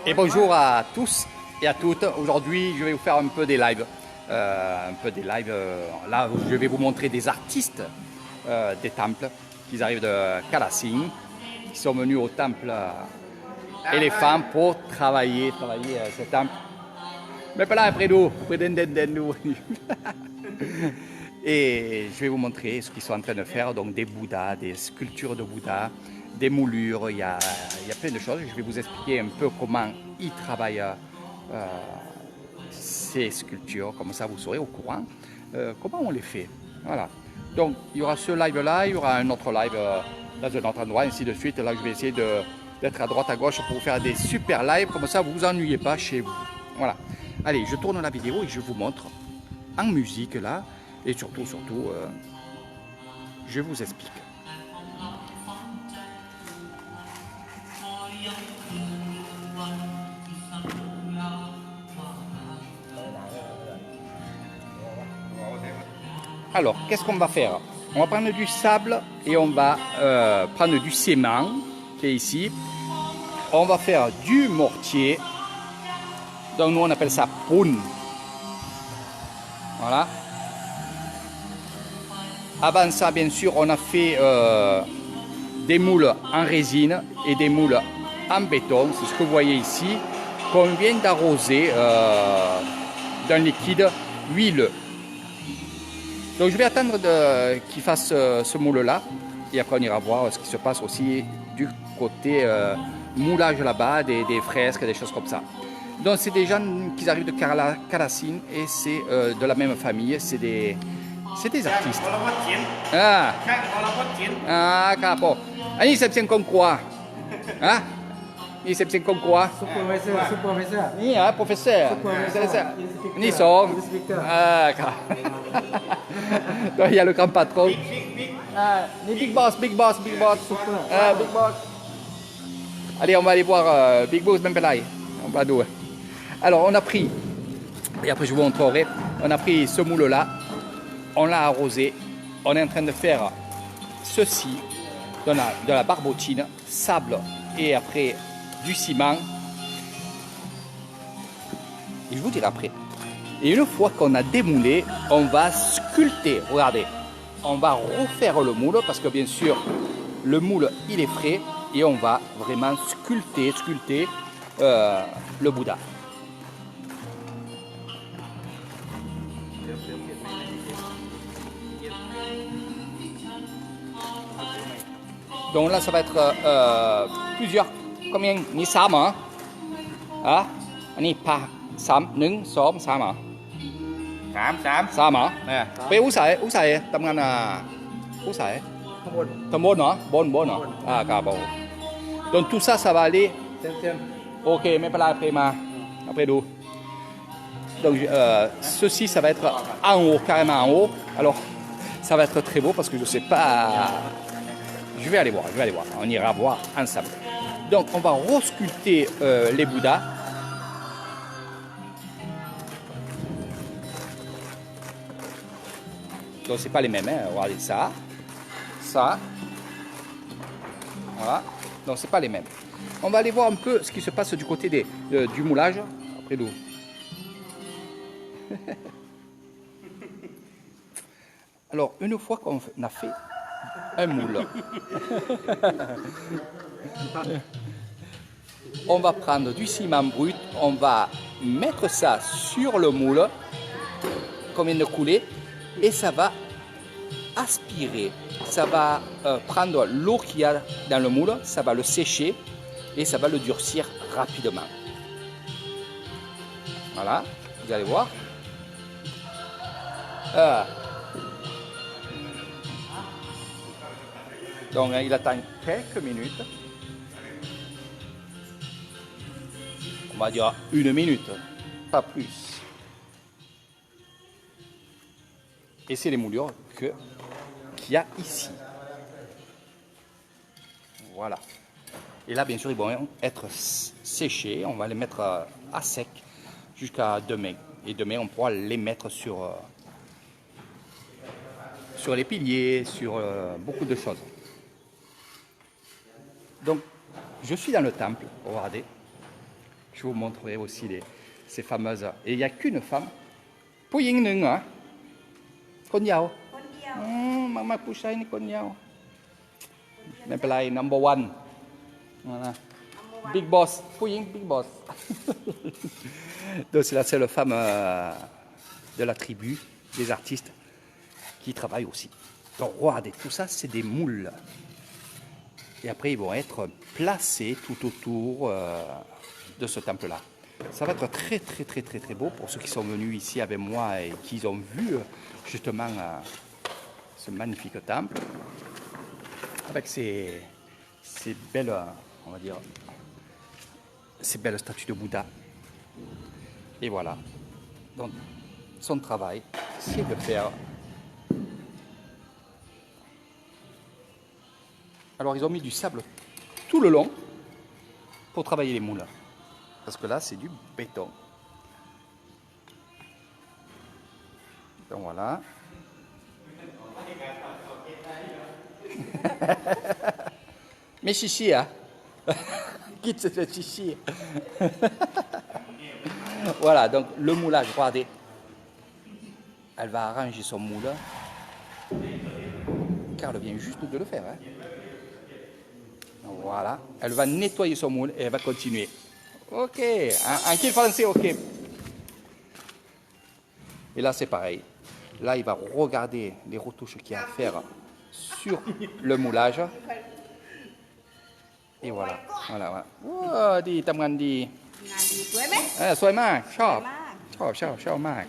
Et bonjour à tous et à toutes. Aujourd'hui, je vais vous faire un peu des lives. Là, je vais vous montrer des artistes des temples qui arrivent de Kalasing, qui sont venus au temple éléphant pour travailler ce temple. Mais pas là, près nous. Et je vais vous montrer ce qu'ils sont en train de faire, donc des Bouddhas, des sculptures de Bouddha, des moulures, il y a plein de choses. Je vais vous expliquer un peu comment ils travaillent ces sculptures, comme ça vous serez au courant comment on les fait. Voilà. Donc il y aura ce live là, il y aura un autre live dans un autre endroit, ainsi de suite. Là je vais essayer d'être à droite à gauche pour vous faire des super lives, comme ça vous vous ennuyez pas chez vous. Voilà. Allez, je tourne la vidéo et je vous montre en musique là, et surtout, je vous explique. Alors, qu'est-ce qu'on va faire? On va prendre du sable et on va prendre du ciment, qui est ici. On va faire du mortier. Donc nous on appelle ça poun. Voilà. Avant ça, bien sûr, on a fait des moules en résine et des moules en béton. C'est ce que vous voyez ici, qu'on vient d'arroser d'un liquide huileux. Donc je vais attendre qu'il fasse ce moule-là. Et après on ira voir ce qui se passe aussi du côté moulage là-bas, des fresques, des choses comme ça. Donc c'est des gens qui arrivent de Kalasing et c'est de la même famille, c'est des artistes. Ah, ah, capo. Ani c'est comme quoi? Hein? Ni c'est comme quoi? Supervisor. Ni professeur. Ni son. Ah, donc il y a le grand patron. Ah, ni big boss. Big boss. Allez, on va aller voir Big Boss Bempelai. On va d'où? Alors, on a pris, et après je vous montrerai, on a pris ce moule-là, on l'a arrosé, on est en train de faire ceci, de la barbotine, sable et après du ciment. Et je vous dirai après. Et une fois qu'on a démoulé, on va sculpter. Regardez, on va refaire le moule parce que bien sûr, le moule il est frais et on va vraiment sculpter le Bouddha. Donc là, ça va être plusieurs. Combien? Ni 3 เหรอ Ah? Ni pas 3 1 2 3เหรอ 3 เหรอ ไปoùใส่ทำงานoùใส่ ข้างบนเหรอบนเหรอ Ah, d'accord. Donc tout ça, ça va aller. Ok, mais pas là après après d'où. Donc ceci, ça va être en haut, carrément en haut. Alors, ça va être très beau parce que je sais pas. Je vais aller voir. On ira voir ensemble. Donc, on va resculpter les Bouddhas. Donc, c'est pas les mêmes. Hein. Regardez ça. Voilà. Donc, c'est pas les mêmes. On va aller voir un peu ce qui se passe du côté du moulage. Après d'où. Alors, une fois qu'on a fait un moule, on va prendre du ciment brut, on va mettre ça sur le moule qu'on vient de couler et ça va aspirer, ça va prendre l'eau qu'il y a dans le moule, ça va le sécher et ça va le durcir rapidement. Voilà, vous allez voir. Donc il attend quelques minutes. On va dire 1 minute, pas plus. Et c'est les moulures qu'il y a ici. Voilà. Et là, bien sûr, ils vont être séchés. On va les mettre à sec jusqu'à demain. Et demain, on pourra les mettre sur les piliers, sur beaucoup de choses. Donc, je suis dans le temple, regardez. Je vous montrerai aussi ces fameuses. Et il n'y a qu'une femme. Puying Nung, hein? Konyao. Maman Pouchai ni Konyao. Mais pas number one. Voilà. Big boss. Puying, big boss. Donc c'est la seule femme de la tribu, des artistes, qui travaillent aussi. Donc regardez, tout ça c'est des moules. Et après ils vont être placés tout autour de ce temple-là. Ça va être très très très très très beau pour ceux qui sont venus ici avec moi et qui ont vu justement ce magnifique temple avec ces belles, on va dire, ces belles statues de Bouddha. Et voilà. Donc son travail, c'est de faire. Alors ils ont mis du sable tout le long pour travailler les moules. Parce que là, c'est du béton. Donc voilà. Mais chichi, hein. Quitte ce chichi. Voilà, donc le moulage, regardez. Elle va arranger son moule. Car elle vient juste de le faire. Hein. Voilà. Elle va nettoyer son moule et elle va continuer. Ok, anche il français, ok. Et là, c'est pareil. Là, il va regarder les retouches qu'il y a à faire sur le moulage. Et voilà. Voilà, voilà. Oh, dis, t'as dit. Sois mal, chop. Chop, mal.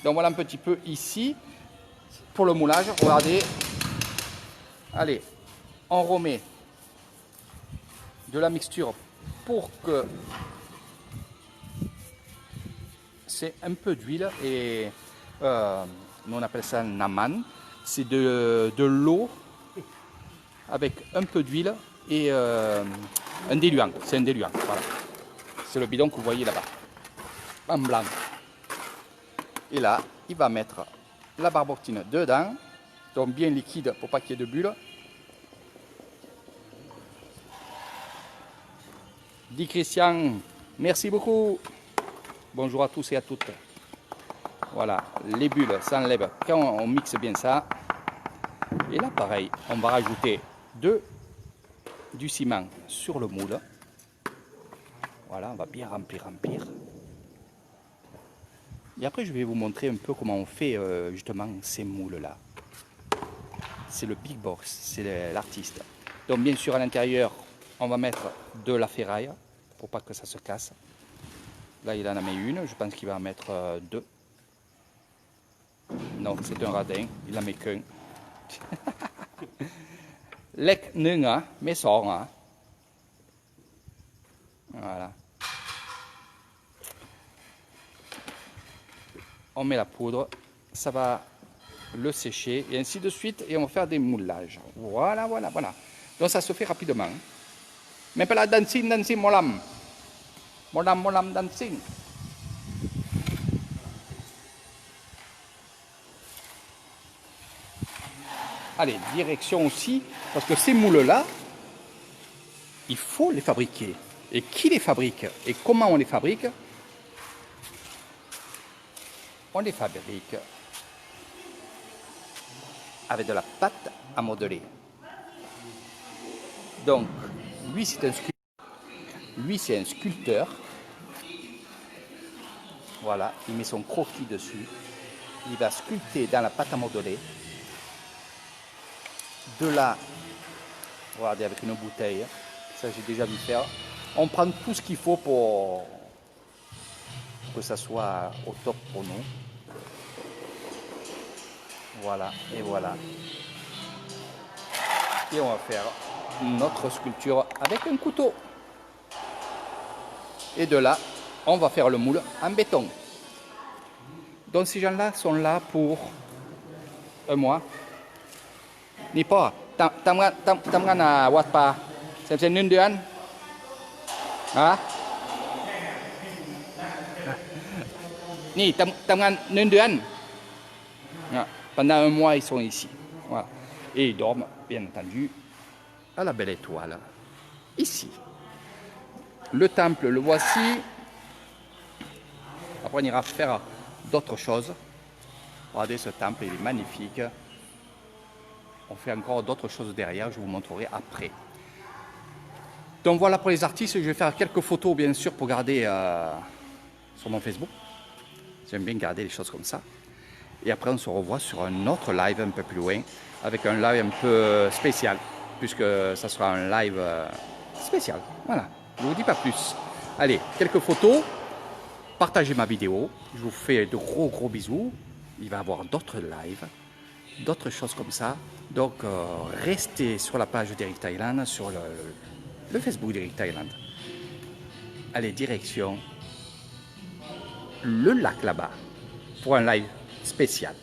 Donc voilà un petit peu ici. Pour le moulage, regardez. Allez. On remet de la mixture pour que c'est un peu d'huile et nous on appelle ça naman. C'est de l'eau avec un peu d'huile et un diluant. C'est un diluant, voilà. C'est le bidon que vous voyez là-bas, en blanc. Et là, il va mettre la barbotine dedans, donc bien liquide pour pas qu'il y ait de bulles. Dit Christian, merci beaucoup. Bonjour à tous et à toutes. Voilà, les bulles s'enlèvent quand on mixe bien ça. Et là, pareil, on va rajouter du ciment sur le moule. Voilà, on va bien remplir. Et après, je vais vous montrer un peu comment on fait justement ces moules-là. C'est le big boss, c'est l'artiste. Donc bien sûr, à l'intérieur, on va mettre de la ferraille pour pas que ça se casse. Là, il en a mis une, je pense qu'il va en mettre deux. Non, c'est un radin, il en met qu'un. Lek nunga, mais sort. Voilà. On met la poudre, ça va le sécher et ainsi de suite et on va faire des moulages. Voilà. Donc ça se fait rapidement. Mais pas la dancing, molam. Molam, dancing. Allez, direction aussi, parce que ces moules-là, il faut les fabriquer. Et qui les fabrique? Et comment on les fabrique? On les fabrique avec de la pâte à modeler. Donc, lui c'est un sculpteur. Voilà, il met son croquis dessus. Il va sculpter dans la pâte à modeler. De là, regardez, avec une bouteille, ça j'ai déjà vu faire. On prend tout ce qu'il faut pour que ça soit au top pour nous. Voilà, et voilà. Et on va faire notre sculpture avec un couteau. Et de là, on va faire le moule en béton. Donc ces gens-là sont là pour un mois. Ni pas, tamgan à wat pa, c'est une ดือน ฮะ นี่ทำงาน1 เดือน pendant un mois ils sont ici. Voilà. Et ils dorment, bien entendu, à la belle étoile, ici. Le temple, le voici. Après, on ira faire d'autres choses. Regardez, ce temple, il est magnifique. On fait encore d'autres choses derrière, je vous montrerai après. Donc voilà pour les artistes, je vais faire quelques photos bien sûr pour garder sur mon Facebook. J'aime bien garder les choses comme ça. Et après on se revoit sur un autre live un peu plus loin, avec un live un peu spécial, puisque ça sera un live spécial. Voilà, je ne vous dis pas plus. Allez, quelques photos, partagez ma vidéo, je vous fais de gros bisous. Il va y avoir d'autres lives, d'autres choses comme ça. Donc restez sur la page d'Eric Thailand, sur le Facebook d'Eric Thailand. Allez, direction le lac là-bas pour un live spécial.